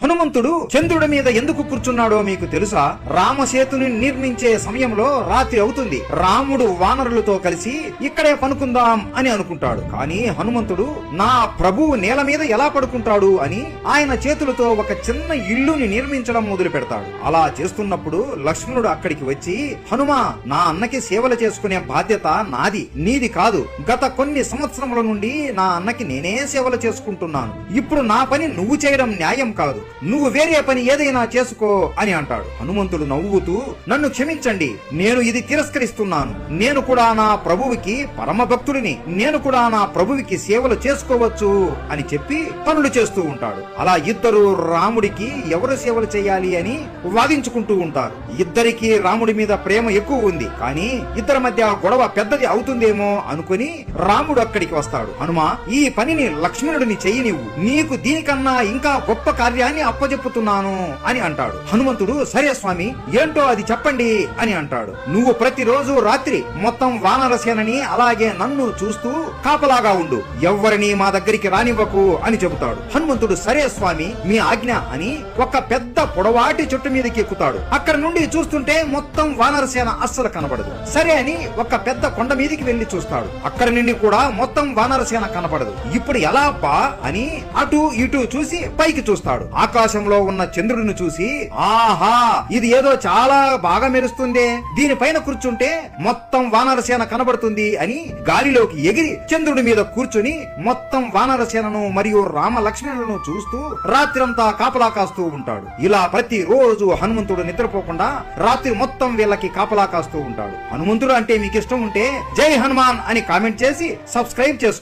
హనుమంతుడు చంద్రుడి మీద ఎందుకు కూర్చున్నాడో మీకు తెలుసా? రామసేతుని నిర్మించే సమయంలో రాత్రి అవుతుంది. రాముడు వానరులతో కలిసి ఇక్కడే పనుకుందాం అని అనుకుంటాడు. కానీ హనుమంతుడు నా ప్రభువు నేల మీద ఎలా పడుకుంటాడు అని ఆయన చేతులతో ఒక చిన్న ఇల్లుని నిర్మించడం మొదలు పెడతాడు. అలా చేస్తున్నప్పుడు లక్ష్మణుడు అక్కడికి వచ్చి, హనుమా, నా అన్నకి సేవలు చేసుకునే బాధ్యత నాది, నీది కాదు. గత కొన్ని సంవత్సరముల నుండి నా అన్నకి నేనే సేవలు చేసుకుంటున్నాను. ఇప్పుడు నా పని నువ్వు చేయడం న్యాయం కాదు. నువ్వు వేరే పని ఏదైనా చేసుకో అని అంటాడు. హనుమంతుడు నవ్వుతూ, నన్ను క్షమించండి, నేను ఇది తిరస్కరిస్తున్నాను. నేను కూడా నా ప్రభువుకి పరమ భక్తుడిని. నేను కూడా నా ప్రభువుకి సేవలు చేసుకోవచ్చు అని చెప్పి పనులు చేస్తూ ఉంటాడు. అలా ఇద్దరు రాముడికి ఎవరు సేవలు చేయాలి అని వాదించుకుంటూ ఉంటారు. ఇద్దరికి రాముడి మీద ప్రేమ ఎక్కువ ఉంది. కానీ ఇద్దరి మధ్య గొడవ పెద్దది అవుతుందేమో అనుకుని రాముడు అక్కడికి వస్తాడు. హనుమా, ఈ పనిని లక్ష్మణుడిని చెయ్యనివ్వు, నీకు దీనికన్నా ఇంకా గొప్ప కార్యాన్ని అప్పజెప్పుతున్నాను అని అంటాడు. హనుమంతుడు, సరే స్వామి, ఏంటో అది చెప్పండి అని అంటాడు. నువ్వు ప్రతిరోజు రాత్రి మొత్తం వానరసేనని అలాగే నన్ను చూస్తూ కాపలాగా ఉండు, ఎవ్వరిని మా దగ్గరికి రానివ్వకు అని చెబుతాడు. హనుమంతుడు, సరే స్వామి, మీ ఆజ్ఞ అని ఒక పెద్ద పొడవాటి చెట్టు మీదకి ఎక్కుతాడు. అక్కడ నుండి చూస్తుంటే మొత్తం వానరసేన అస్సలు కనబడదు. సరే అని ఒక పెద్ద కొండ మీదకి వెళ్లి చూస్తాడు. అక్కడ నుండి కూడా మొత్తం వానరసేన కనపడదు. ఇప్పుడు ఎలా బా అని అటు ఇటు చూసి పైకి చూస్తాడు. ఆకాశంలో ఉన్న చంద్రుడిని చూసి, ఆహా, ఇది ఏదో చాలా బాగా మెరుస్తుంది, దీనిపైన కూర్చుంటే మొత్తం వానరసేన కనబడుతుంది అని గాలిలోకి ఎగిరి చంద్రుడి మీద కూర్చుని మొత్తం వానరసేనను మరియు రామ లక్ష్మణులను చూస్తూ రాత్రంతా కాపలా కాస్తూ ఉంటాడు. ఇలా ప్రతి రోజు హనుమంతుడు నిద్రపోకుండా రాత్రి మొత్తం వీళ్ళకి కాపలా కాస్తూ ఉంటాడు. హనుమంతుడు అంటే మీకు ఇష్టం ఉంటే జై హనుమాన్ అని కామెంట్ చేసి సబ్స్క్రైబ్ చేసుకోండి.